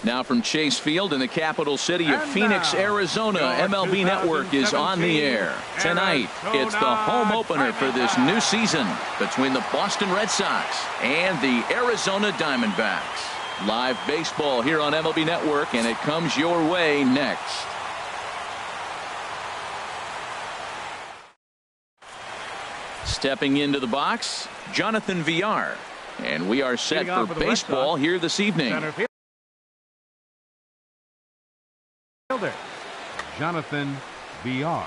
Now from Chase Field in the capital city of Phoenix, Arizona, MLB Network is on the air. Tonight, it's the home opener for this new season between the Boston Red Sox and the Arizona Diamondbacks. Live baseball here on MLB Network, and it comes your way next. Stepping into the box, Jonathan Villar. And we are set for baseball here this evening. Jonathan Villar.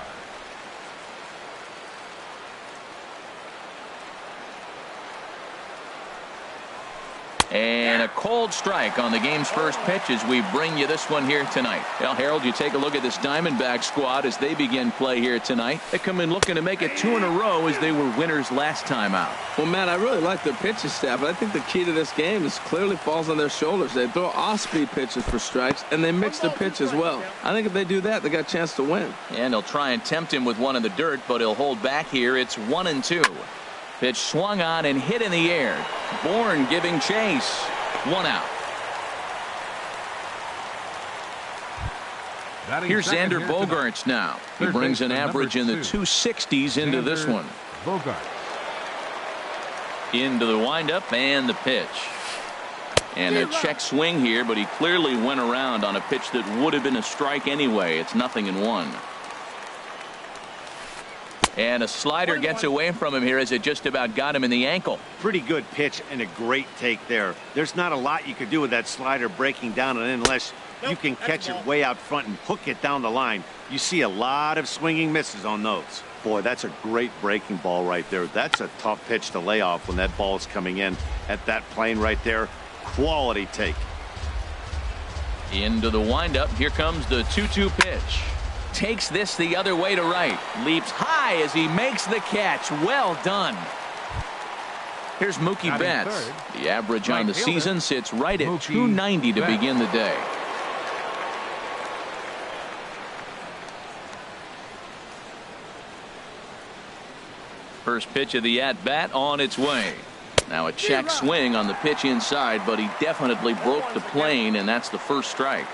And a cold strike on the game's first pitch as we bring you this one here tonight. Well, Harold, you take a look at this Diamondback squad as they begin play here tonight. They come in looking to make it 2 in a row as they were winners last time out. Well, Matt, I really like their pitching staff, but I think the key to this game is clearly falls on their shoulders. They throw off-speed pitches for strikes, and they mix their pitch as well. I think if they do that, they got a chance to win. And they'll try and tempt him with one in the dirt, but he'll hold back here. It's 1-2. Pitch swung on and hit in the air. Bourne giving chase. 1 out. Here's Xander Bogaerts now. He brings an average in the 260s into this one. Bogart. Into the windup and the pitch. And a check swing here, but he clearly went around on a pitch that would have been a strike anyway. It's 0-1. And a slider gets away from him here as it just about got him in the ankle. Pretty good pitch and a great take there. There's not a lot you could do with that slider breaking down and unless you can catch it way out front and hook it down the line. You see a lot of swinging misses on those. Boy, that's a great breaking ball right there. That's a tough pitch to lay off when that ball is coming in at that plane right there. Quality take. Into the windup. Here comes the 2-2 pitch. Takes this the other way to right. Leaps high as he makes the catch. Well done. Here's Mookie Betts. The average on the season sits right at 290 to begin the day. First pitch of the at-bat on its way. Now a check swing on the pitch inside, but he definitely broke the plane, and that's the first strike.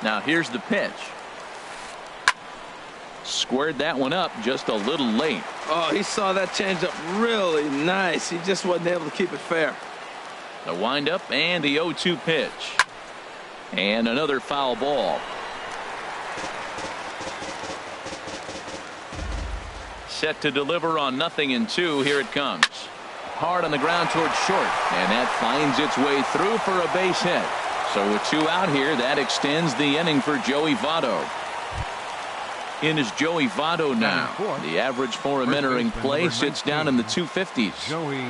Now here's the pitch. Squared that one up just a little late. Oh, he saw that changeup really nice. He just wasn't able to keep it fair. The windup and the 0-2 pitch. And another foul ball. Set to deliver on 0-2. Here it comes. Hard on the ground towards short. And that finds its way through for a base hit. So with 2 out here, that extends the inning for Joey Votto. In is Joey Votto now. The average for him entering play sits down in the 250s. Joey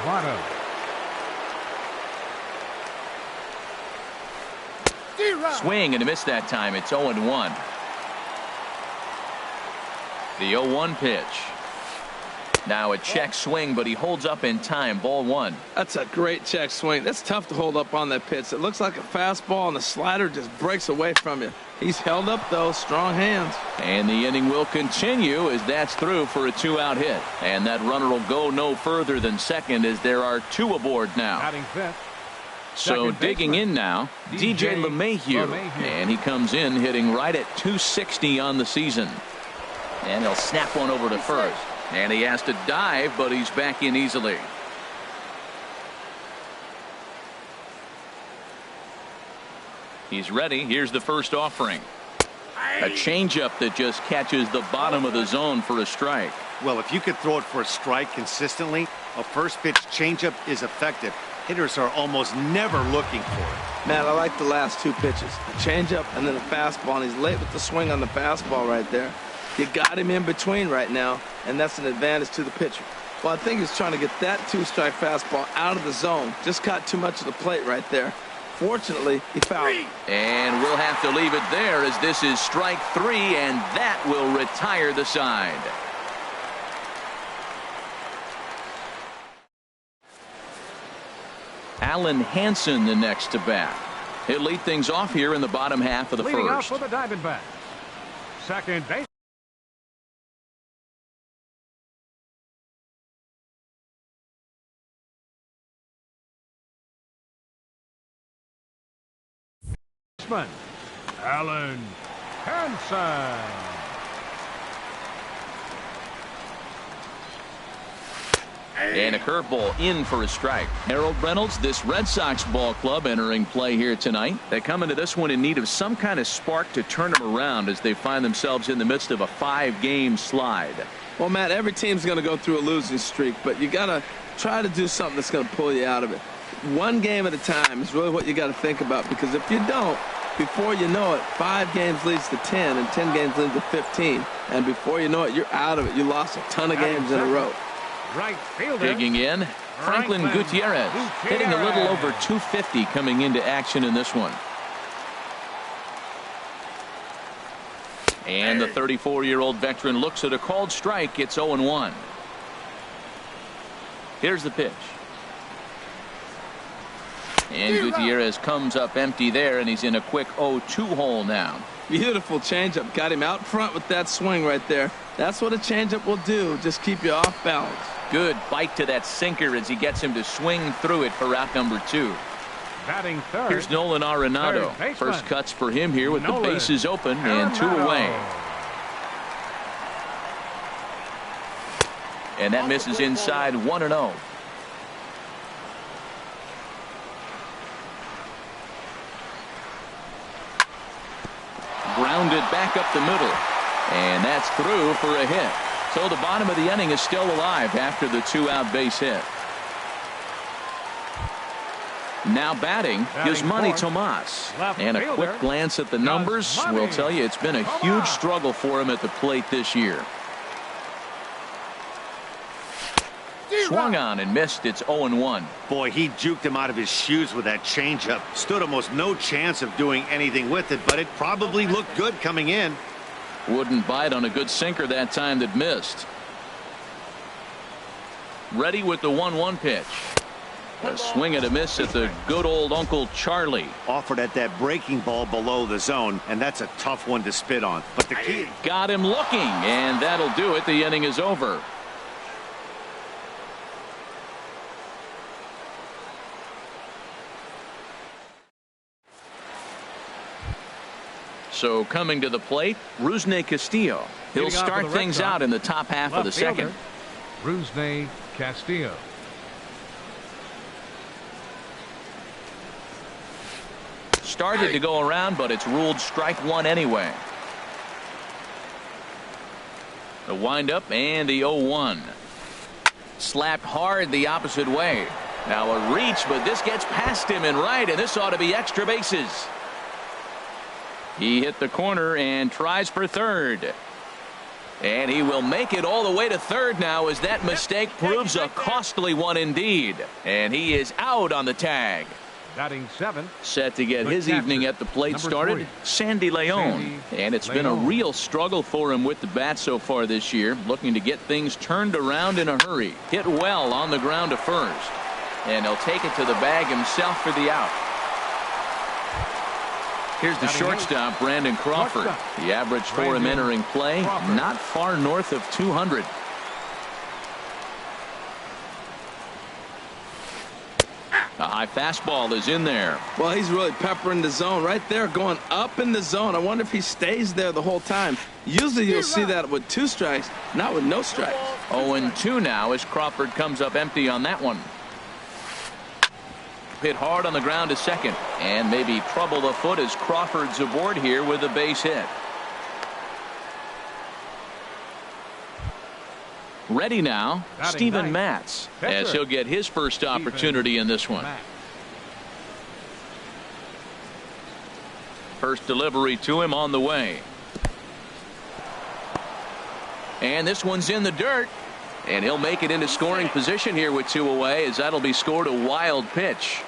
Votto. Swing and a miss that time. It's 0-1. The 0-1 pitch. Now a check swing, but he holds up in time. Ball 1. That's a great check swing. That's tough to hold up on that pitch. It looks like a fastball, and the slider just breaks away from you. He's held up, though. Strong hands. And the inning will continue as that's through for a 2-out hit. And that runner will go no further than second as there are 2 aboard now. So digging in now, DJ LeMahieu. And he comes in hitting right at 260 on the season. And he'll snap one over to first. And he has to dive, but he's back in easily. He's ready. Here's the first offering. A changeup that just catches the bottom of the zone for a strike. Well, if you could throw it for a strike consistently, a first pitch changeup is effective. Hitters are almost never looking for it. Matt, I like the last 2 pitches. A changeup and then a fastball, and he's late with the swing on the fastball right there. You got him in between right now, and that's an advantage to the pitcher. Well, I think he's trying to get that 2-strike fastball out of the zone. Just caught too much of the plate right there. Fortunately, he fouled it. And we'll have to leave it there as this is strike 3, and that will retire the side. Alan Hansen the next to bat. He'll lead things off here in the bottom half of the first. Leading off for the Diamondbacks. Second base. Alan Hansen. And a curveball in for a strike. Harold Reynolds, this Red Sox ball club entering play here tonight. They come into this one in need of some kind of spark to turn them around as they find themselves in the midst of a 5-game slide. Well, Matt, every team's going to go through a losing streak, but you got to try to do something that's going to pull you out of it. One game at a time is really what you got to think about, because if you don't, before you know it, 5 games leads to 10, and 10 games leads to 15, and before you know it, you're out of it. You lost a ton of games in a row. Right fielder. Digging in, Franklin Gutierrez, hitting a little over 250 coming into action in this one. And the 34-year-old veteran looks at a called strike. It's 0-1. Here's the pitch. And Gutierrez comes up empty there, and he's in a quick 0-2 hole now. Beautiful changeup. Got him out front with that swing right there. That's what a changeup will do. Just keep you off balance. Good bite to that sinker as he gets him to swing through it for out number 2. Batting third. Here's Nolan Arenado. First cuts for him here with the bases open and 2 away. And that misses inside 1-0. Grounded back up the middle. And that's through for a hit. So the bottom of the inning is still alive after the 2-out base hit. Now batting Yasmani Tomas. And a quick glance at the numbers will tell you it's been a huge struggle for him at the plate this year. Swung on and missed. It's 0-1. Boy, he juked him out of his shoes with that changeup. Stood almost no chance of doing anything with it, but it probably looked good coming in. Wouldn't bite on a good sinker that time that missed. Ready with the 1-1 pitch. A swing and a miss at the good old Uncle Charlie. Offered at that breaking ball below the zone, and that's a tough one to spit on. But the key got him looking, and that'll do it. The inning is over. So coming to the plate, Rusney Castillo. He'll start things out in the top half of the second. Rusney Castillo. Started to go around, but it's ruled strike 1 anyway. The windup and the 0-1. Slapped hard the opposite way. Now a reach, but this gets past him and right, and this ought to be extra bases. He hit the corner and tries for third. And he will make it all the way to third now as that mistake proves a costly one indeed. And he is out on the tag. Batting 7. Set to get his evening at the plate started, Sandy Leon. And it's been a real struggle for him with the bat so far this year. Looking to get things turned around in a hurry. Hit well on the ground to first. And he'll take it to the bag himself for the out. Here's the shortstop, Brandon Crawford. The average for him entering play, not far north of 200. A high fastball is in there. Well, he's really peppering the zone right there, going up in the zone. I wonder if he stays there the whole time. Usually you'll see that with 2 strikes, not with no strikes. 0-2 now as Crawford comes up empty on that one. Hit hard on the ground to second, and maybe trouble afoot as Crawford's aboard here with a base hit. Ready now, Steven Matz, as he'll get his first opportunity in this one. First delivery to him on the way. And this one's in the dirt. And he'll make it into scoring position here with 2 away, as that'll be scored a wild pitch.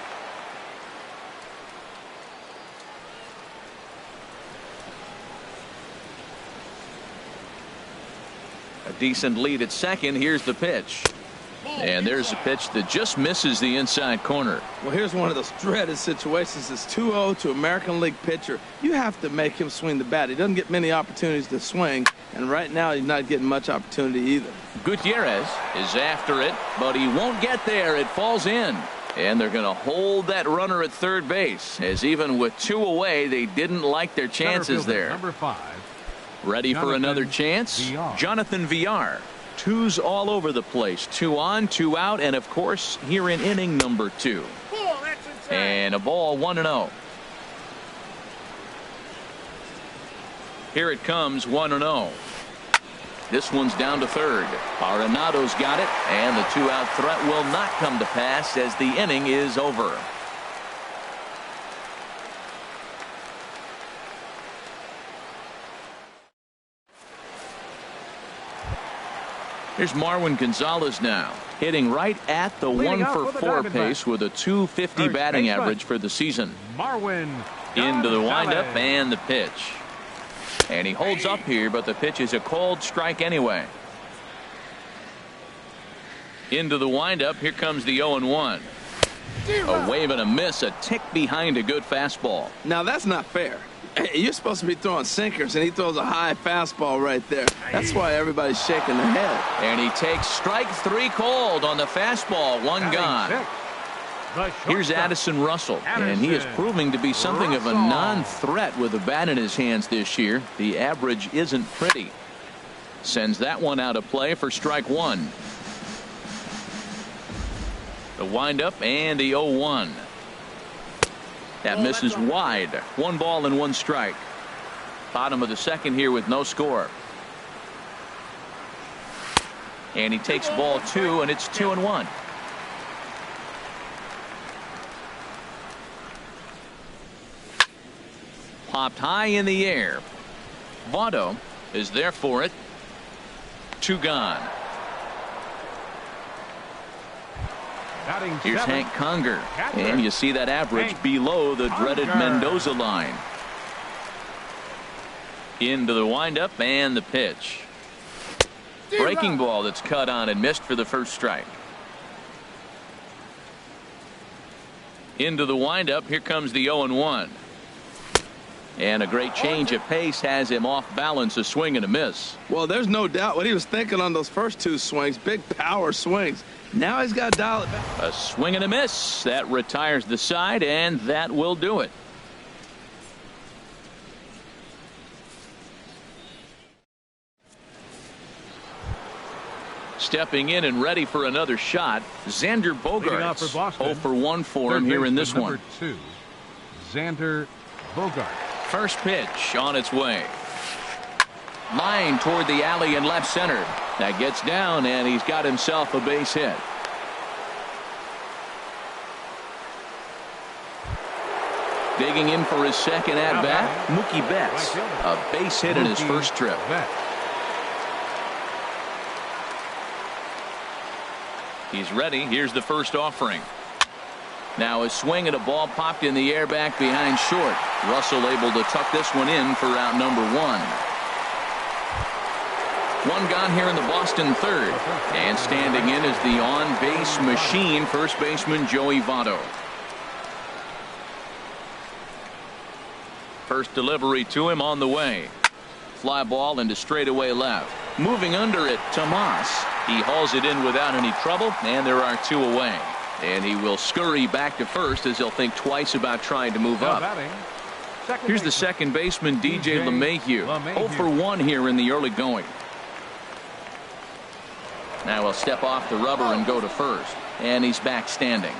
A decent lead at second. Here's the pitch. And there's a pitch that just misses the inside corner. Well, here's one of those dreaded situations. It's 2-0 to American League pitcher. You have to make him swing the bat. He doesn't get many opportunities to swing, and right now he's not getting much opportunity either. Gutierrez is after it, but he won't get there. It falls in. And they're going to hold that runner at third base, as even with 2 away, they didn't like their chances there. Number 5. Ready for another chance? Jonathan Villar. 2's all over the place. 2 on, 2 out, and of course, here in inning number 2. And a ball 1-0. Here it comes, 1-0. This one's down to third. Arenado's got it, and the 2-out threat will not come to pass as the inning is over. Here's Marwin Gonzalez now, hitting right at the 1-for-4 pace with a .250 batting average for the season. Marwin into the windup and the pitch. And he holds up here, but the pitch is a called strike anyway. Into the windup. Here comes the 0-1. A wave and a miss, a tick behind a good fastball. Now that's not fair. You're supposed to be throwing sinkers, and he throws a high fastball right there. That's why everybody's shaking their head. And he takes strike 3 called on the fastball. 1 gone. Here's Addison Russell, and he is proving to be something of a non-threat with a bat in his hands this year. The average isn't pretty. Sends that one out of play for strike 1. The windup and the 0-1. That misses wide. 1 ball and 1 strike. Bottom of the second here with no score. And he takes ball 2, and it's 2-1. Popped high in the air. Votto is there for it. 2 gone. Here's Hank Conger, and you see that average below the dreaded Mendoza line. Into the windup and the pitch. Breaking ball that's cut on and missed for the first strike. Into the windup. Here comes the 0-1. And a great change of pace has him off balance, a swing and a miss. Well, there's no doubt what he was thinking on those first 2 swings. Big power swings. Now he's got to dial it back. A swing and a miss. That retires the side, and that will do it. Stepping in and ready for another shot, Xander Bogaerts. 0-for-1 for him here in this one. Number 2, Xander Bogaerts. First pitch on its way. Line toward the alley in left center. That gets down, and he's got himself a base hit. Digging in for his second at-bat, Mookie Betts. A base hit in his first trip. He's ready. Here's the first offering. Now a swing and a ball popped in the air back behind short. Russell able to tuck this one in for out number 1. 1 gone here in the Boston third. And standing in is the on-base machine, first baseman Joey Votto. First delivery to him on the way. Fly ball into straightaway left. Moving under it, Tomas. He hauls it in without any trouble, and there are 2 away. And he will scurry back to first as he'll think twice about trying to move up. Here's the second baseman, DJ LeMahieu. 0-for-1 here in the early going. Now he'll step off the rubber and go to first. And he's back standing.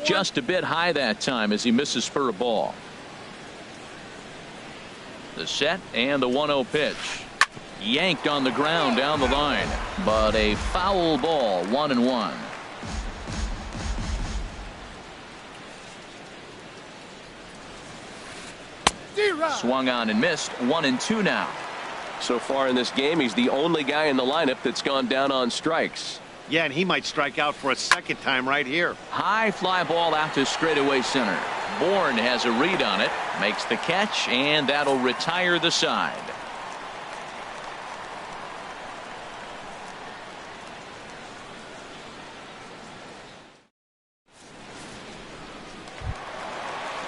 Just a bit high that time as he misses for a ball. The set and the 1-0 pitch. Yanked on the ground down the line, but a foul ball. 1-1. Swung on and missed. 1-2 now. So far in this game, he's the only guy in the lineup that's gone down on strikes. Yeah, and he might strike out for a second time right here. High fly ball out to straightaway center. Bourne has a read on it, makes the catch, and that'll retire the side.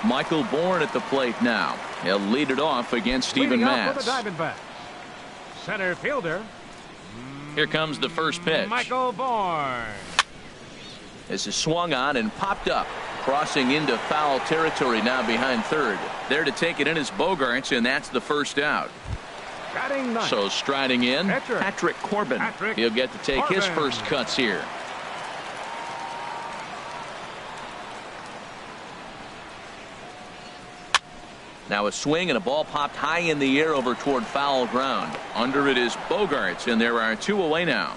Michael Bourne at the plate now. He'll lead it off against Steven Matz. center fielder. Here comes the first pitch. Michael Bourne. This is swung on and popped up. Crossing into foul territory now behind third. There to take it in is Bogaerts, and that's the first out. Batting ninth. So striding in, Pitcher. Patrick Corbin. He'll get to take his first cuts here. Now a swing and a ball popped high in the air over toward foul ground. Under it is Bogaerts, and there are two away now.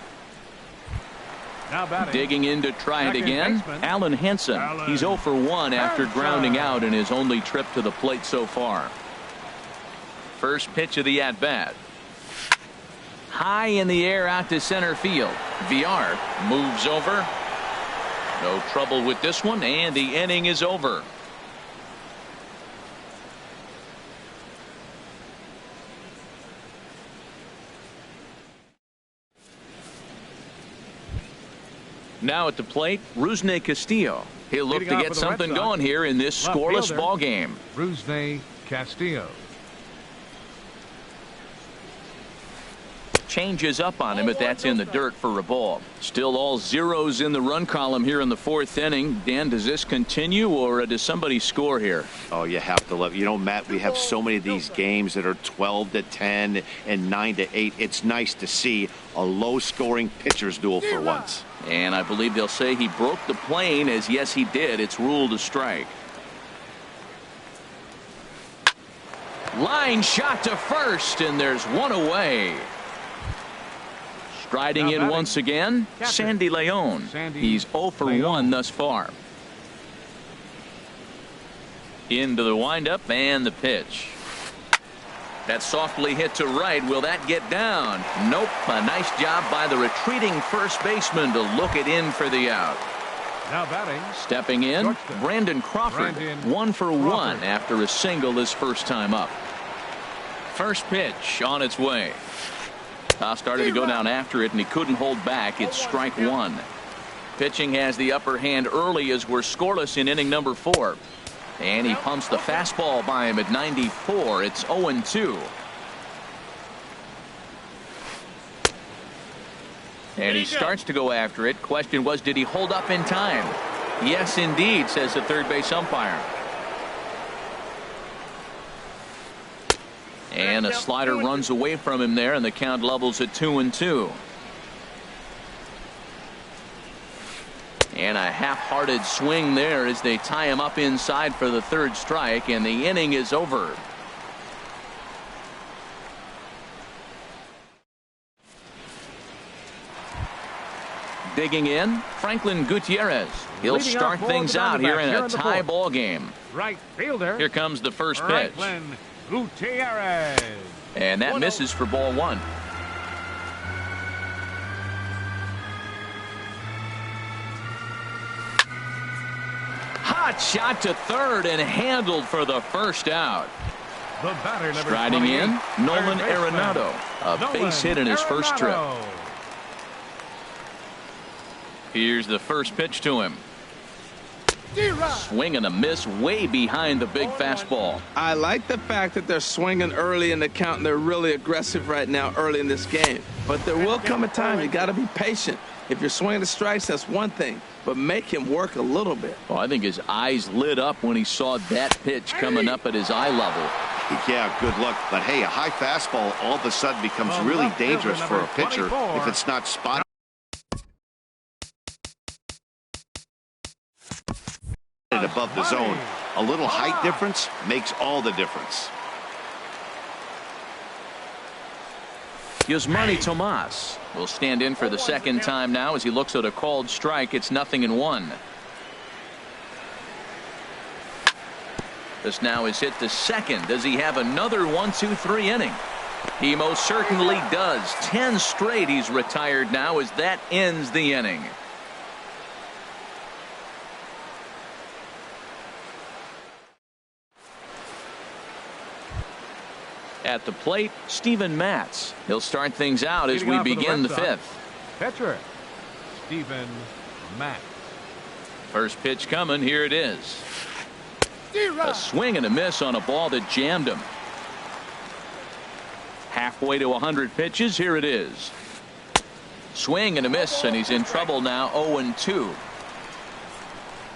Now batting. Digging in to try it Second again, baseman. Alan Henson. He's 0 for 1 after grounding out in his only trip to the plate so far. First pitch of the at-bat. High in the air out to center field. Villar moves over. No trouble with this one, and the inning is over. Now at the plate, Rusney Castillo. He'll look to get something going here in this scoreless ball game. Rusney Castillo. Changes up on him, but that's in the dirt for a ball. Still all zeros in the run column here in the fourth inning. Dan, does this continue, or does somebody score here? Oh, you have to love. You know, Matt, we have so many of these games that are 12-10 and 9-8. It's nice to see a low-scoring pitcher's duel for once. And I believe they'll say he broke the plane, as yes, he did. It's ruled a strike. Line shot to first, and there's one away. Striding in once again, Sandy Leon. He's 0 for 1 thus far. Into the windup and the pitch. That's softly hit to right. Will that get down? Nope. A nice job by the retreating first baseman to look it in for the out. Now batting. Stepping in, Brandon Crawford. 1 for 1 after a single his first time up. First pitch on its way. Started to go down after it, and he couldn't hold back. It's strike one. Pitching has the upper hand early as we're scoreless in inning number 4. And he pumps the fastball by him at 94. It's 0-2. And he starts to go after it. Question was, did he hold up in time? Yes, indeed, says the third base umpire. And a slider runs away from him there, and the count levels at 2-2. And a half-hearted swing there as they tie him up inside for the third strike, and the inning is over. Digging in, Franklin Gutierrez. He'll start things out here in a tie ball game. Right fielder. Here comes the first pitch. Franklin Gutierrez. And that misses for ball one. Hot shot to third and handled for the first out. The batter, number Striding in, Nolan Arenado. A base hit in his first trip. Here's the first pitch to him. Swing and a miss way behind the big fastball. I like the fact that they're swinging early in the count, and they're really aggressive right now early in this game. But there will come a time you got to be patient. If you're swinging the strikes, that's one thing, but make him work a little bit. Well, I think his eyes lit up when he saw that pitch coming up at his eye level. Yeah, good luck. But hey, a high fastball all of a sudden becomes really dangerous for a pitcher if it's not spotted above the zone. A little height difference makes all the difference. Yasmani Tomas will stand in for the second time now as he looks at a called strike. It's 0-1. This now is hit to second. Does he have another 1-2-3 inning? He most certainly does. 10 straight he's retired now as that ends the inning. At the plate, Steven Matz. He'll start things out as we begin the fifth. Pitcher, Steven Matz. First pitch coming. Here it is. A swing and a miss on a ball that jammed him. Halfway to 100 pitches. Here it is. Swing and a miss, and he's in trouble now. 0-2.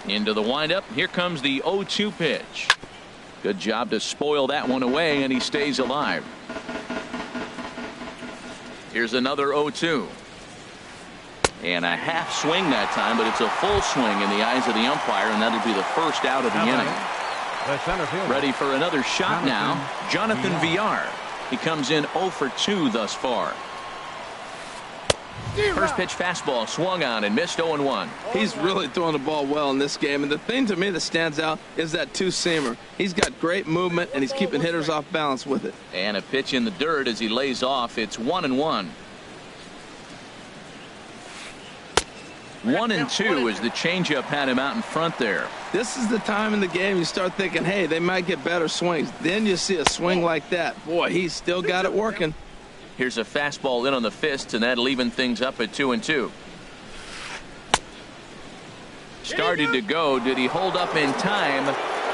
Into the windup. Here comes the 0-2 pitch. Good job to spoil that one away, and he stays alive. Here's another 0-2. And a half swing that time, but it's a full swing in the eyes of the umpire, and that'll be the first out of the inning. Ready for another shot now. Jonathan Villar. He comes in 0 for 2 thus far. First pitch fastball swung on and missed. 0-1. He's really throwing the ball well in this game, and the thing to me that stands out is that two-seamer. He's got great movement, and he's keeping hitters off balance with it. And a pitch in the dirt as he lays off. It's 1-1. 1-2 as the changeup had him out in front there. This is the time in the game you start thinking, hey, they might get better swings. Then you see a swing like that. Boy, he's still got it working. Here's a fastball in on the fist, and that'll even things up at 2-2. Started to go. Did he hold up in time?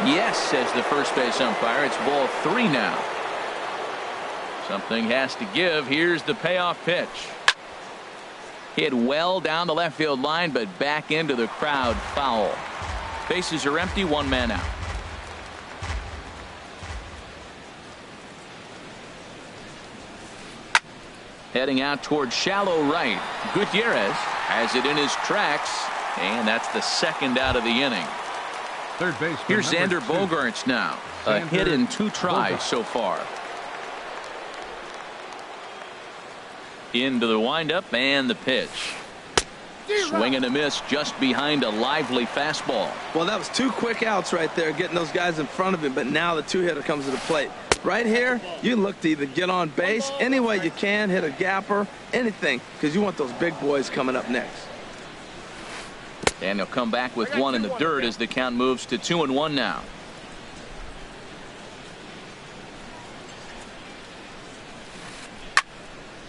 Yes, says the first base umpire. It's ball 3 now. Something has to give. Here's the payoff pitch. Hit well down the left field line, but back into the crowd. Foul. Bases are empty. 1 man out. Heading out towards shallow right. Gutierrez has it in his tracks, and that's the second out of the inning. Third base. Here's Xander Bogaerts now. A hit in 2 tries so far. Into the windup and the pitch. Swing and a miss just behind a lively fastball. Well, that was 2 quick outs right there, getting those guys in front of him, but now the 2-hitter comes to the plate. Right here, you look to either get on base any way you can, hit a gapper, anything, because you want those big boys coming up next. And he'll come back with 1 in the dirt as the count moves to 2-1 now.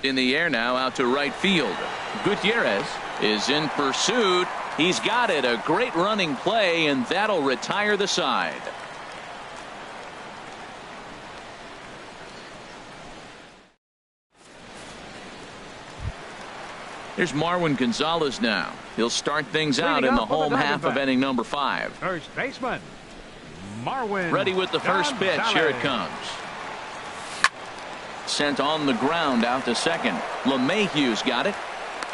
In the air now, out to right field. Gutierrez is in pursuit. He's got it. A great running play, and that'll retire the side. Here's Marwin Gonzalez now. He'll start things out in the home half of inning number 5. First baseman, Marwin. Ready with the first pitch. Here it comes. Sent on the ground out to second. LeMahieu's got it,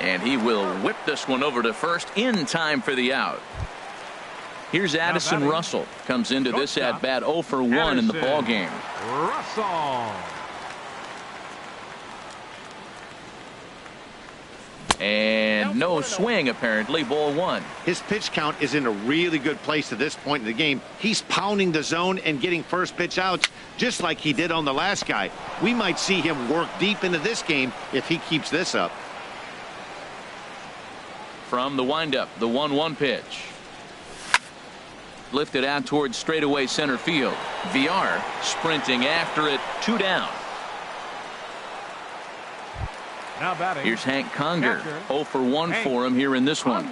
and he will whip this one over to first in time for the out. Here's Addison Russell. Comes into this at bat 0 for 1 in the ball game. Russell. And no swing, apparently. Ball 1. His pitch count is in a really good place at this point in the game. He's pounding the zone and getting first pitch outs just like he did on the last guy. We might see him work deep into this game if he keeps this up. From the windup, the 1-1 pitch. Lifted out towards straightaway center field. Villar sprinting after it. 2 down. Now batting. Here's Hank Conger. 0 for 1 for him here in this one.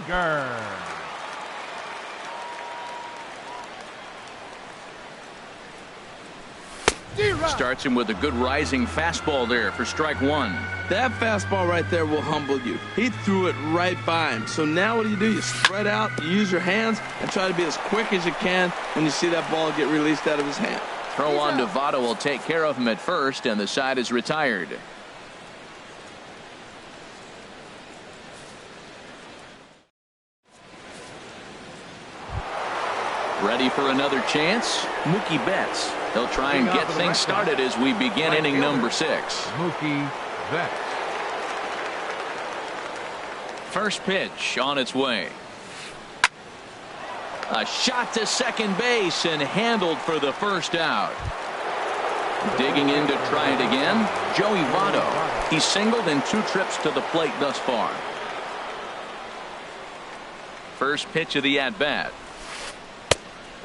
Starts him with a good rising fastball there for strike 1. That fastball right there will humble you. He threw it right by him. So now what do? You spread out, you use your hands, and try to be as quick as you can when you see that ball get released out of his hand. Throw on to Votto will take care of him at first, and the side is retired. Ready for another chance? Mookie Betts. He'll try and get things started as we begin inning number 6. Mookie Betts. First pitch on its way. A shot to second base and handled for the first out. Digging in to try it again, Joey Votto. He's singled in 2 trips to the plate thus far. First pitch of the at-bat.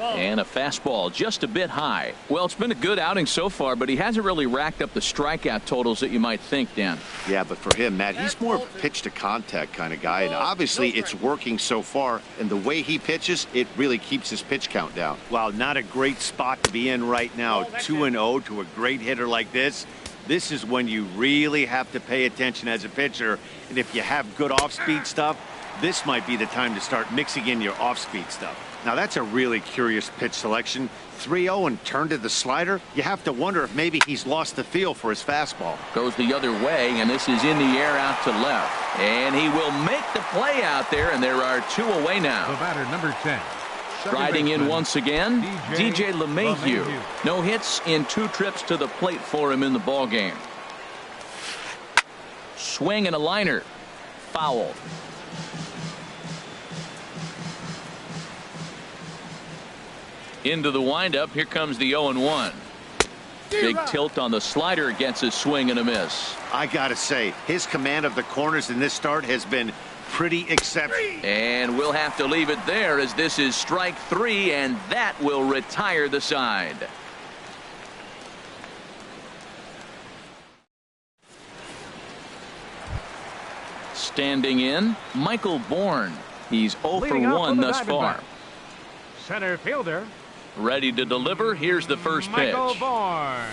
And a fastball just a bit high. Well, it's been a good outing so far, but he hasn't really racked up the strikeout totals that you might think, Dan. Yeah, but for him, Matt, he's more of a pitch to contact kind of guy, and obviously it's working so far, and the way he pitches, it really keeps his pitch count down. Wow, not a great spot to be in right now. 2-0 to a great hitter like this. This is when you really have to pay attention as a pitcher. And if you have good off-speed stuff, this might be the time to start mixing in your off-speed stuff. Now, that's a really curious pitch selection. 3-0 and turned to the slider. You have to wonder if maybe he's lost the feel for his fastball. Goes the other way, and this is in the air out to left. And he will make the play out there, and there are 2 away now. The batter, number 10. Riding in once again, DJ LeMahieu. No hits in 2 trips to the plate for him in the ball game. Swing and a liner. Foul. Into the windup. Here comes the 0-1. Big tilt on the slider, gets a swing and a miss. I gotta say, his command of the corners in this start has been pretty exceptional. And we'll have to leave it there, as this is strike 3, and that will retire the side. Standing in, Michael Bourne. He's 0 for 1 thus far. Center fielder. Ready to deliver. Here's the first pitch. Michael Bourne.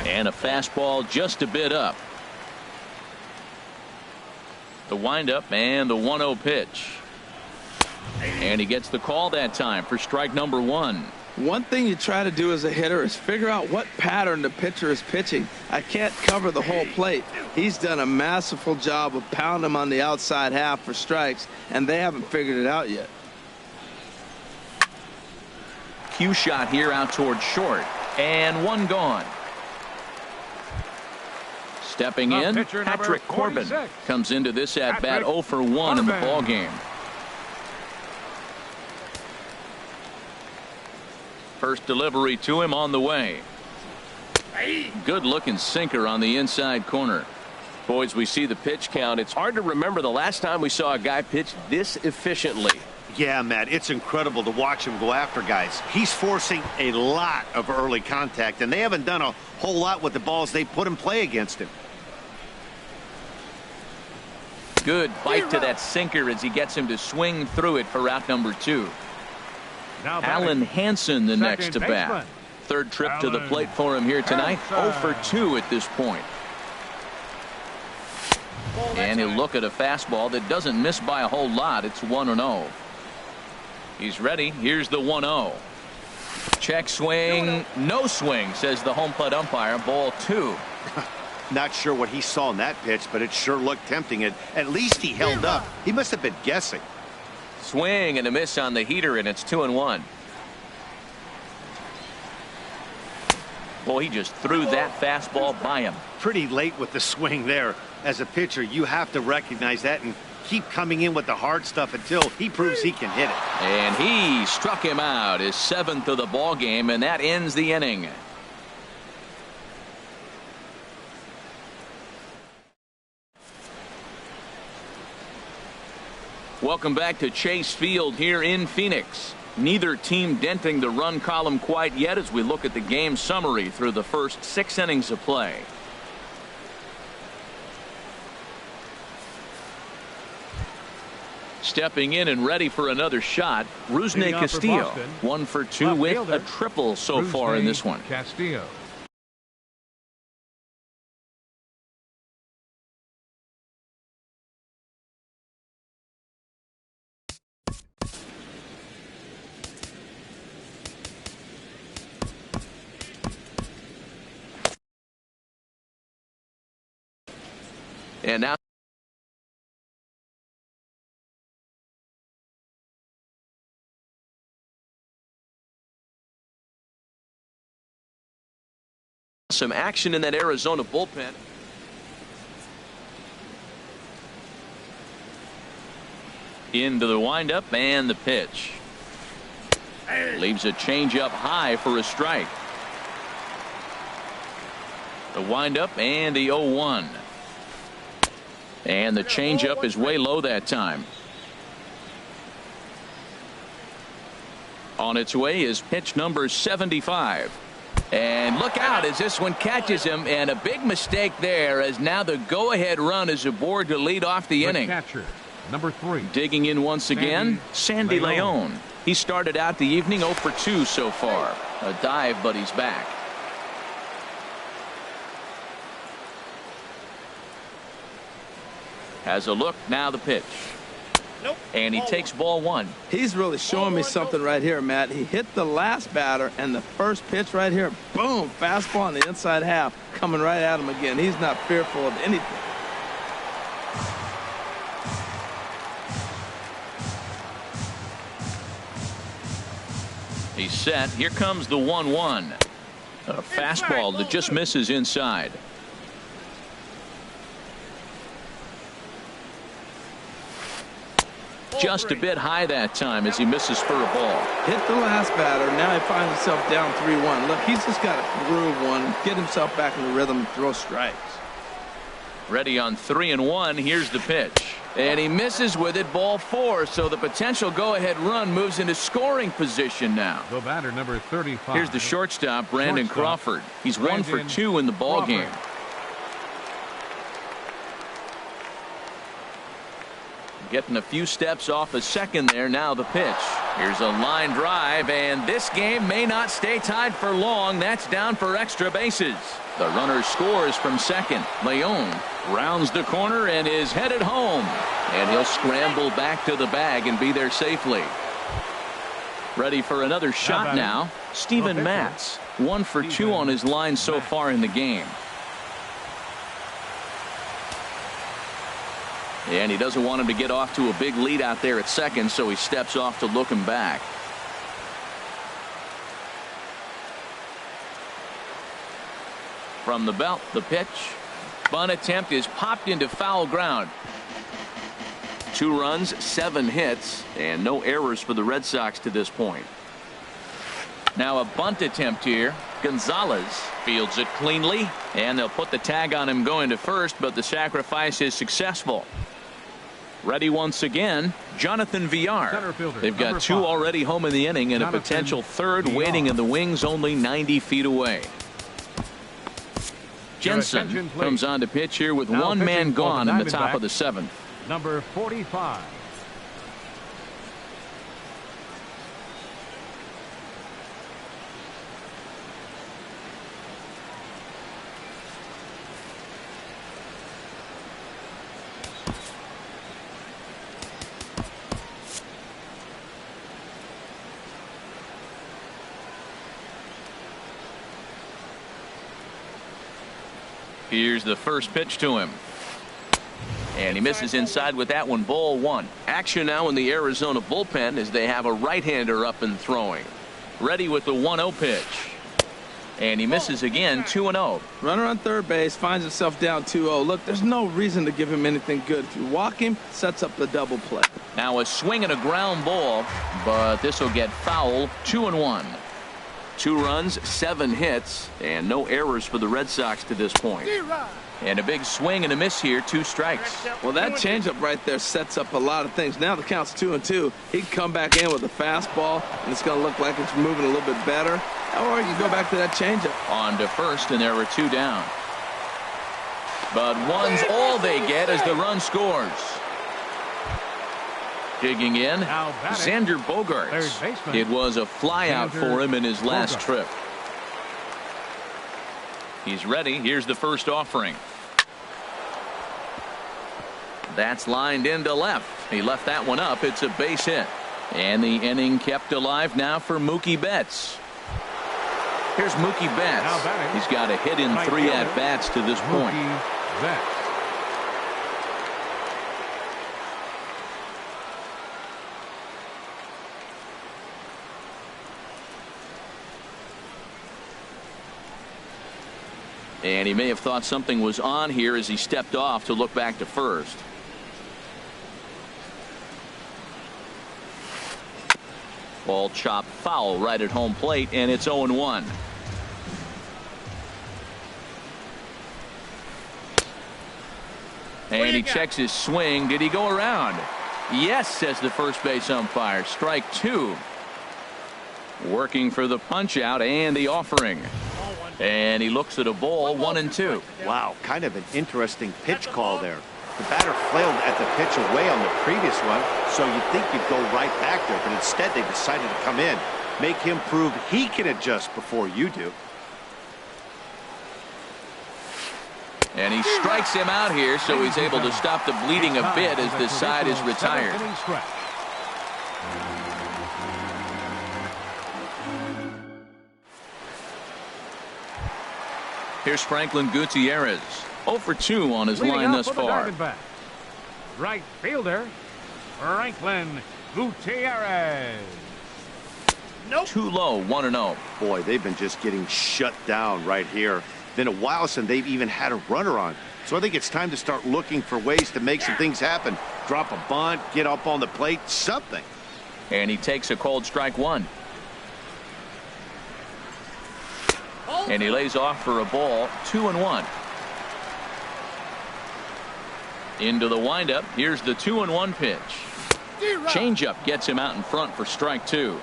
And a fastball just a bit up. The windup and the 1-0 pitch. And he gets the call that time for strike number 1. One thing you try to do as a hitter is figure out what pattern the pitcher is pitching. I can't cover the whole plate. He's done a masterful job of pounding him on the outside half for strikes, and they haven't figured it out yet. Cue shot here out toward short, and 1 gone. Stepping in, Patrick Corbin comes into this at bat 0 for 1 in the ball game. First delivery to him on the way. Good looking sinker on the inside corner. Boys, we see the pitch count. It's hard to remember the last time we saw a guy pitch this efficiently. Yeah, Matt, it's incredible to watch him go after guys. He's forcing a lot of early contact, and they haven't done a whole lot with the balls they put in play against him. Good bite to that sinker as he gets him to swing through it for out number 2. Now Alan Hansen the next to bat. Third trip to the plate for him here tonight. 0 for 2 at this point. And he'll look at a fastball that doesn't miss by a whole lot. It's 1-0. He's ready. Here's the 1-0. Check swing. No swing, says the home plate umpire. Ball 2. Not sure what he saw in that pitch, but it sure looked tempting. At least he held up. He must have been guessing. Swing and a miss on the heater, and it's 2-1. Boy, he just threw that fastball by him. Pretty late with the swing there. As a pitcher, you have to recognize that and keep coming in with the hard stuff until he proves he can hit it. And he struck him out, his 7th of the ball game, and that ends the inning. Welcome back to Chase Field here in Phoenix. Neither team denting the run column quite yet as we look at the game summary through the first 6 innings of play. Stepping in and ready for another shot, Rusney Castillo. 1 for 2 with a triple so far in this one. Castillo. And now some action in that Arizona bullpen. Into the windup and the pitch. Leaves a changeup high for a strike. The windup and the 0-1. And the changeup is way low that time. On its way is pitch number 75. And look out as this one catches him, and a big mistake there as now the go-ahead run is aboard to lead off the inning. Catcher, number 3. Digging in once again, Sandy Leon. He started out the evening 0 for 2 so far. A dive, but he's back. Has a look. Now the pitch. And he takes ball one. He's really showing me something right here, Matt. He hit the last batter, and the first pitch right here, boom, fastball on the inside half, coming right at him again. He's not fearful of anything. He's set. Here comes the 1-1. A fastball that just misses inside. Just a bit high that time as he misses for a ball. Hit the last batter. Now he finds himself down 3-1. Look, he's just got to groove one, get himself back in the rhythm, and throw strikes. Ready on 3-1. Here's the pitch. And he misses with it, ball 4. So the potential go-ahead run moves into scoring position now. The batter, number 35. Here's the shortstop, Brandon Crawford. He's 1 for 2 in the ball game. Getting a few steps off a second there. Now the pitch. Here's a line drive, and this game may not stay tied for long. That's down for extra bases. The runner scores from second. Leon rounds the corner and is headed home. And he'll scramble back to the bag and be there safely. Ready for another shot now. Steven Matz. 1 for 2 on his line so far in the game. And he doesn't want him to get off to a big lead out there at second, so he steps off to look him back. From the belt, the pitch. Bunt attempt is popped into foul ground. 2 runs, 7 hits, and no errors for the Red Sox to this point. Now a bunt attempt here. Gonzalez fields it cleanly, and they'll put the tag on him going to first, but the sacrifice is successful. Ready once again, Jonathan Villar. They've got 2 already home in the inning and a potential third waiting in the wings only 90 feet away. Jensen comes on to pitch here with 1 man gone in the top of the 7th. Number 45. Here's the first pitch to him. And he misses inside with that one, ball 1. Action now in the Arizona bullpen as they have a right-hander up and throwing. Ready with the 1-0 pitch. And he misses again, 2-0. Runner on third base finds himself down 2-0. Look, there's no reason to give him anything good. If you walk him, sets up the double play. Now a swing and a ground ball, but this will get foul, 2-1. 2 runs, 7 hits, and no errors for the Red Sox to this point. And a big swing and a miss here, 2 strikes. Well, that changeup right there sets up a lot of things. Now the count's 2-2. He can come back in with a fastball, and it's going to look like it's moving a little bit better. Or you can go back to that changeup. On to first, and there were 2 down. But 1's all they get as the run scores. Digging in, Xander Bogaerts. It was a flyout for him in his last trip. He's ready. Here's the first offering. That's lined into left. He left that one up. It's a base hit. And the inning kept alive now for Mookie Betts. Here's Mookie Betts. He's got a hit in 3 at-bats to this point. And he may have thought something was on here as he stepped off to look back to first. Ball chopped foul right at home plate, and it's 0-1. And he checks his swing. Did he go around? Yes, says the first base umpire. Strike 2. Working for the punch out and the offering. And he looks at a ball, 1-2. Wow, kind of an interesting pitch call there. The batter flailed at the pitch away on the previous one, so you'd think you'd go right back there, but instead they decided to come in, make him prove he can adjust before you do. And he strikes him out here, so he's able to stop the bleeding a bit as this side is retired. Here's Franklin Gutierrez. 0 for 2 on his line thus far. Right fielder, Franklin Gutierrez. Too low, 1-0. Boy, they've been just getting shut down right here. Been a while since they've even had a runner on. So I think it's time to start looking for ways to make some things happen. Drop a bunt, get up on the plate, something. And he takes a called strike 1. And he lays off for a ball, 2-1. Into the windup. Here's the 2-1 pitch. Changeup gets him out in front for strike 2.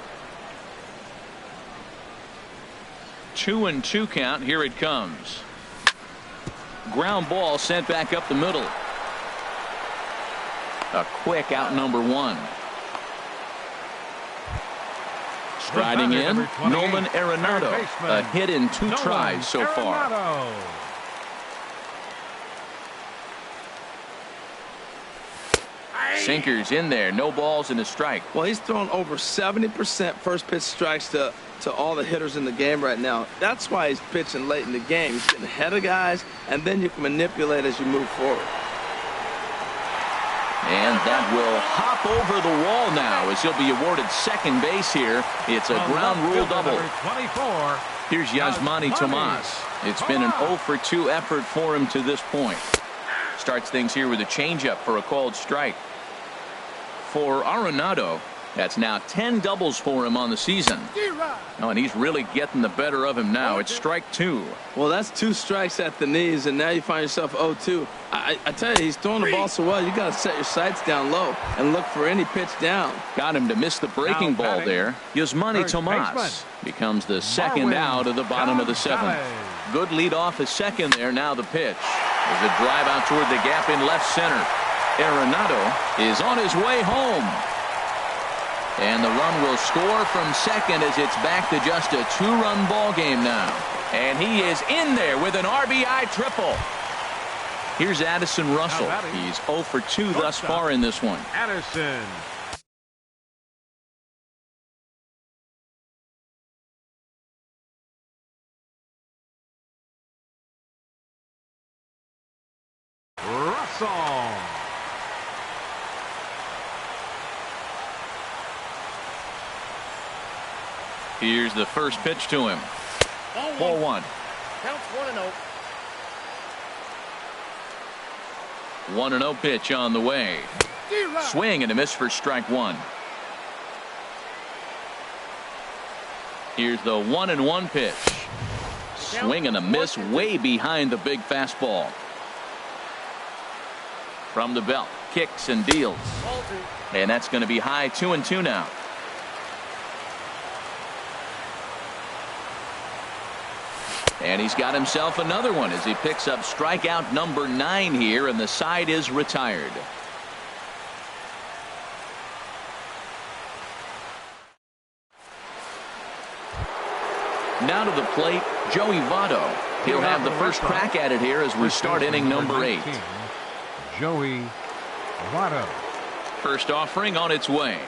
2-2 count. Here it comes. Ground ball sent back up the middle. A quick out number 1. Striding in, Nolan Arenado. A hit in 2 tries so far. Sinkers in there, no balls and a strike. Well, he's thrown over 70% first pitch strikes to all the hitters in the game right now. That's why he's pitching late in the game. He's getting ahead of guys, and then you can manipulate as you move forward. And that will hop over the wall now as he'll be awarded second base here. It's a ground rule double. Here's Yasmani Tomas. It's been an 0 for 2 effort for him to this point. Starts things here with a changeup for a called strike. For Arenado, that's now 10 doubles for him on the season. Oh, and he's really getting the better of him now. It's strike 2. Well, that's 2 strikes at the knees, and now you find yourself 0-2. I tell you, he's throwing the ball so well, you got to set your sights down low and look for any pitch down. Got him to miss the breaking ball there. Yasmani Tomas becomes the second out of the bottom of the 7th. Good lead off at second there. Now the pitch. There's a drive out toward the gap in left center. Arenado is on his way home. And the run will score from second as it's back to just a 2-run ball game now. And he is in there with an RBI triple. Here's Addison Russell. He's 0 for 2 thus far in this one. Addison. Russell. Here's the first pitch to him. Ball 1. Counts 1-0. 1-0 pitch on the way. Swing and a miss for strike 1. Here's the 1-1 pitch. Swing and a miss way behind the big fastball. From the belt, kicks and deals. And that's going to be high 2-2 now. And he's got himself another one as he picks up strikeout number 9 here, and the side is retired. Now to the plate, Joey Votto. He'll have the first crack at it here as we start inning number 8. Joey Votto. First offering on its way.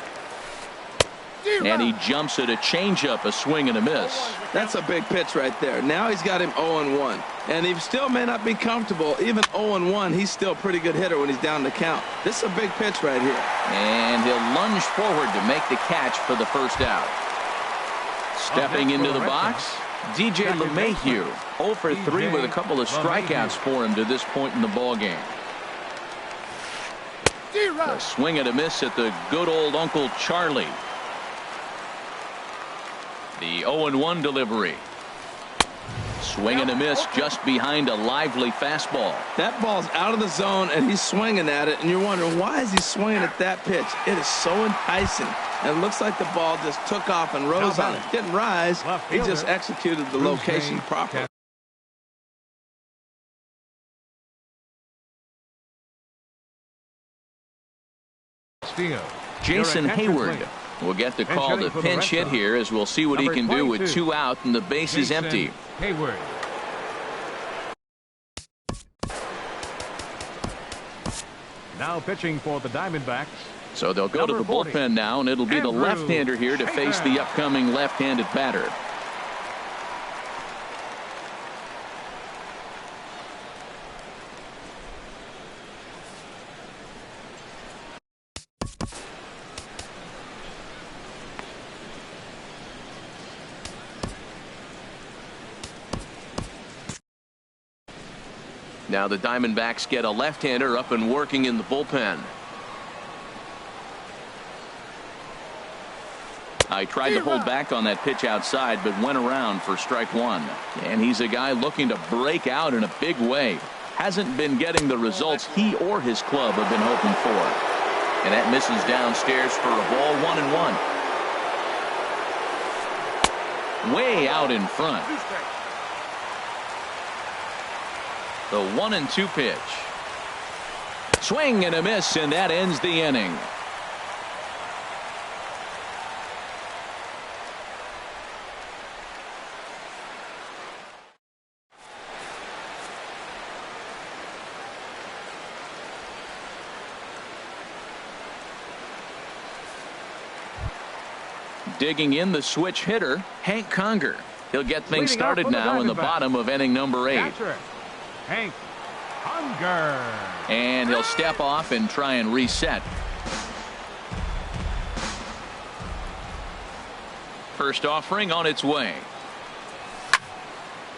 And he jumps at a changeup, a swing and a miss. That's a big pitch right there. Now he's got him 0-1. And he still may not be comfortable. Even 0-1, he's still a pretty good hitter when he's down the count. This is a big pitch right here. And he'll lunge forward to make the catch for the first out. Stepping into the box, DJ LeMahieu. 0 for 3 with a couple of strikeouts for him to this point in the ballgame. A swing and a miss at the good old Uncle Charlie. The 0-1 delivery. Swing and a miss just behind a lively fastball. That ball's out of the zone, and he's swinging at it, and you're wondering, why is he swinging at that pitch? It is so enticing. And it looks like the ball just took off and rose on it. Didn't rise. He just executed the location properly. Jason Hayward will get the call to pinch hit here, as we'll see what he can do with 2 out and the base is empty. Hayward. Now pitching for the Diamondbacks. So they'll go to the bullpen now, and it'll be the left-hander here to face the upcoming left-handed batter. Now the Diamondbacks get a left-hander up and working in the bullpen. I tried to hold back on that pitch outside, but went around for strike one. And he's a guy looking to break out in a big way. Hasn't been getting the results he or his club have been hoping for. And that misses downstairs for a ball, 1-1. Way out in front. The 1-2 pitch. Swing and a miss, and that ends the inning. Digging in the switch hitter, Hank Conger. He'll get things started now in the bottom of inning number 8. Hank Conger. And he'll step off and try and reset. First offering on its way.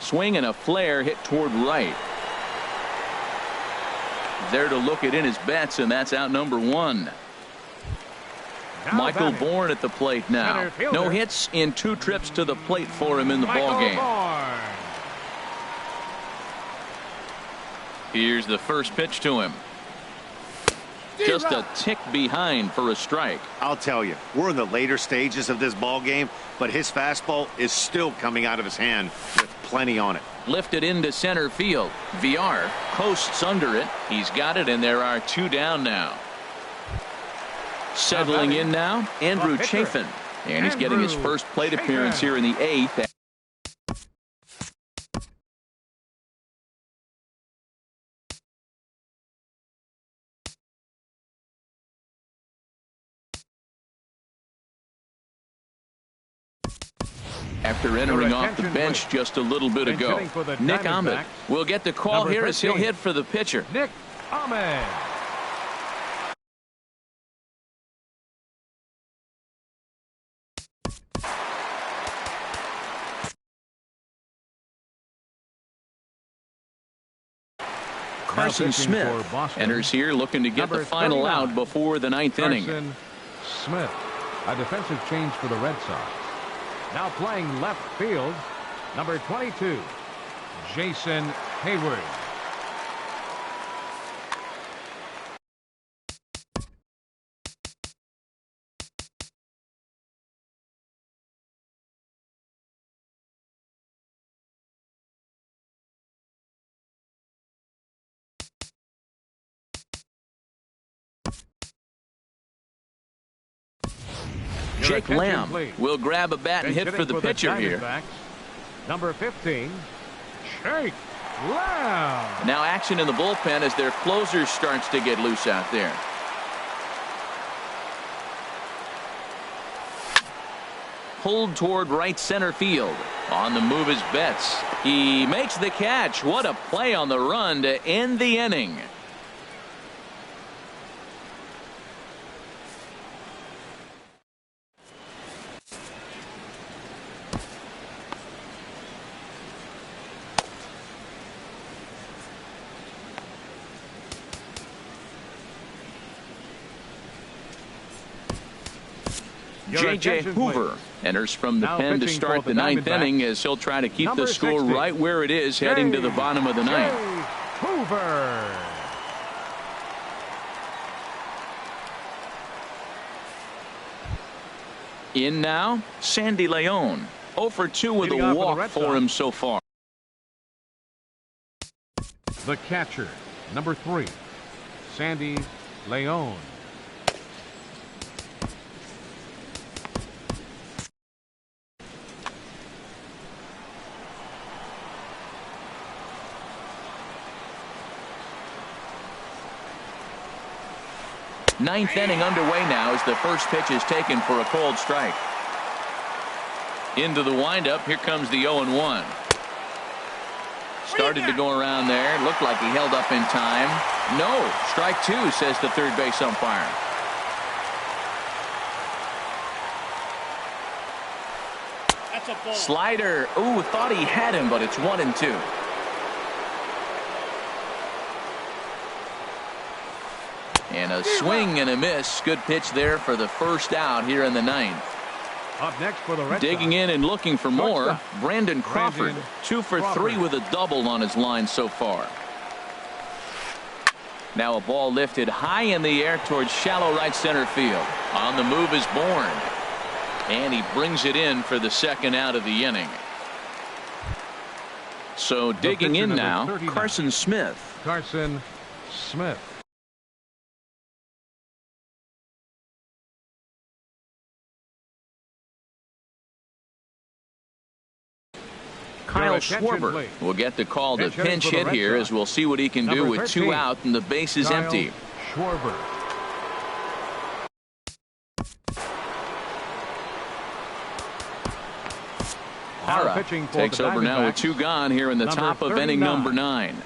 Swing and a flare hit toward right. There to look it in his bets, and that's out number 1. Michael Bourne at the plate now. No hits in 2 trips to the plate for him in the ballgame. Here's the first pitch to him. Just a tick behind for a strike. I'll tell you, we're in the later stages of this ball game, but his fastball is still coming out of his hand with plenty on it. Lifted into center field. VR coasts under it. He's got it, and there are 2 down now. Settling in now, Andrew Chafin. And he's getting his first plate appearance here in the 8th. After entering off the bench just a little bit ago, Nick Ahmed will get the call here as he'll hit for the pitcher. Nick Ahmed. Carson Smith enters here looking to get the final out before the 9th inning. Carson Smith, a defensive change for the Red Sox. Now playing left field, number 22, Jason Hayward. Jake Lamb will grab a bat and hit for the pitcher here. Number 15, Jake Lamb. Now action in the bullpen as their closer starts to get loose out there. Pulled toward right center field. On the move is Betts. He makes the catch. What a play on the run to end the inning. J.J. Hoover enters from the pen to start the 9th inning as he'll try to keep the score right where it is heading to the bottom of the 9th. Hoover. In now, Sandy Leon. 0 for 2 with a walk for him so far. The catcher, number 3, Sandy Leon. Ninth inning underway now as the first pitch is taken for a cold strike. Into the windup. Here comes the 0-1. Started to go around there. Looked like he held up in time. No. Strike two, says the third base umpire. That's a ball. Slider. Ooh, thought he had him, but it's 1-2. And a swing and a miss. Good pitch there for the first out here in the ninth. Up next for the Red Digging Sox. in and looking for more, Shortstop. Brandon Crawford. 2 for 3 with a double on his line so far. Now a ball lifted high in the air towards shallow right center field. On the move is Bourne. And he brings it in for the second out of the inning. So digging in now, 39. Carson Smith. Carson Smith. Kyle attention, Schwarber please. will get the call to Pinch hitting pinch for the hit Red here Sox. as we'll see what he can do Number with 13. 2 out and the base is Kyle empty. Schwarber. Hara pitching for takes the over now with Diamondbacks. 2 gone here in the Number top of inning 39. number 9.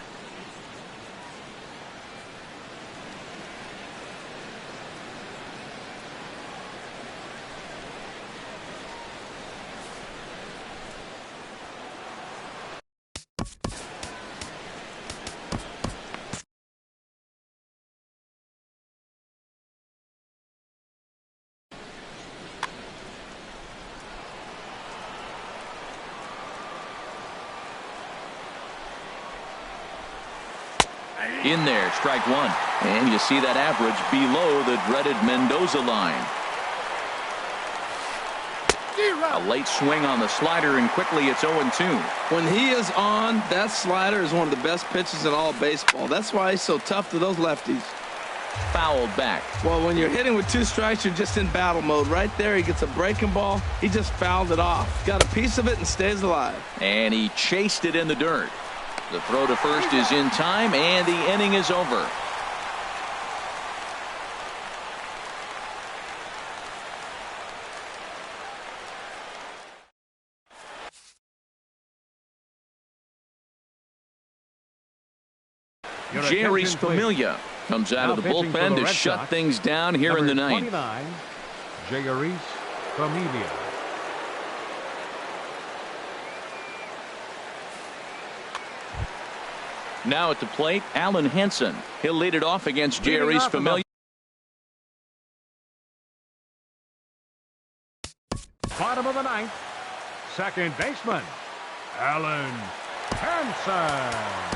In there, strike one. And you see that average below the dreaded Mendoza line. A late swing on the slider, and quickly it's 0-2. When he is on, that slider is one of the best pitches in all baseball. That's why he's so tough to those lefties. Fouled back. Well, when you're hitting with 2 strikes, you're just in battle mode. Right there, he gets a breaking ball. He just fouled it off. Got a piece of it and stays alive. And he chased it in the dirt. The throw to first is in time, and the inning is over. Jerry's Familia comes out of the bullpen to shut things down here in the ninth. Jerry's Familia. Now at the plate, Alan Henson. He'll lead it off against Jerry's Familia. Bottom of the ninth. Second baseman, Alan Henson.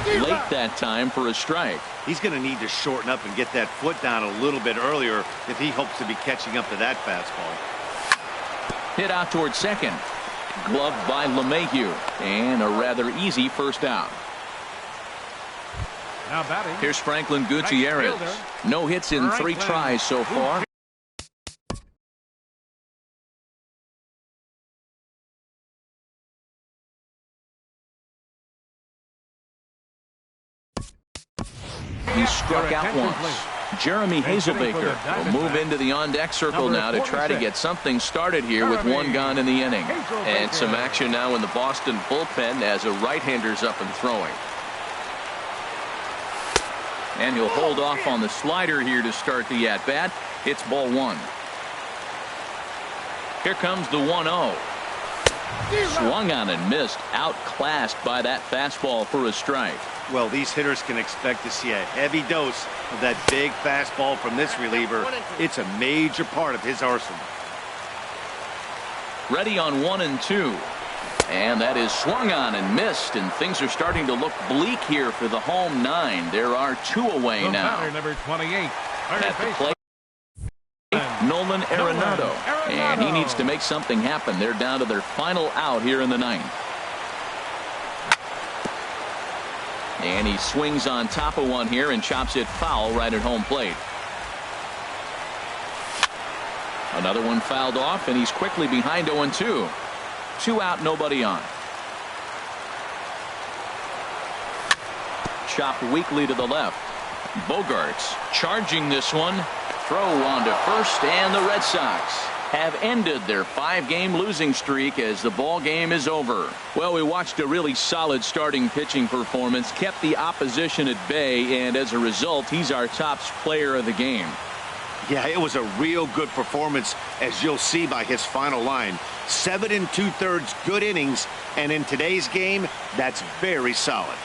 Late that time for a strike. He's going to need to shorten up and get that foot down a little bit earlier if he hopes to be catching up to that fastball. Hit out towards second. Gloved by LeMahieu. And a rather easy first out. Now batting. Here's Franklin Gutierrez. No hits in 3 tries so far. He struck out once. Jeremy Hazelbaker will move into the on-deck circle now to try to get something started here with 1 gone in the inning. And some action now in the Boston bullpen as a right-hander's up and throwing. And he'll hold off on the slider here to start the at-bat. It's ball 1. Here comes the 1-0. Swung on and missed. Outclassed by that fastball for a strike. Well, these hitters can expect to see a heavy dose of that big fastball from this reliever. It's a major part of his arsenal. Ready on 1 and 2. And that is swung on and missed, and things are starting to look bleak here for the home 9. There are 2 away now. Number 28. At the plate, Nolan Arenado. And he needs to make something happen. They're down to their final out here in the ninth. And he swings on top of one here and chops it foul right at home plate. Another one fouled off, and he's quickly behind 0-2. 2 out, nobody on. Chopped weakly to the left. Bogarts charging this one. Throw on to first, and the Red Sox have ended their 5-game losing streak as the ball game is over. Well, we watched a really solid starting pitching performance, kept the opposition at bay, and as a result, he's our top player of the game. Yeah, it was a real good performance, as you'll see by his final line. 7 2/3 good innings, and in today's game, that's very solid.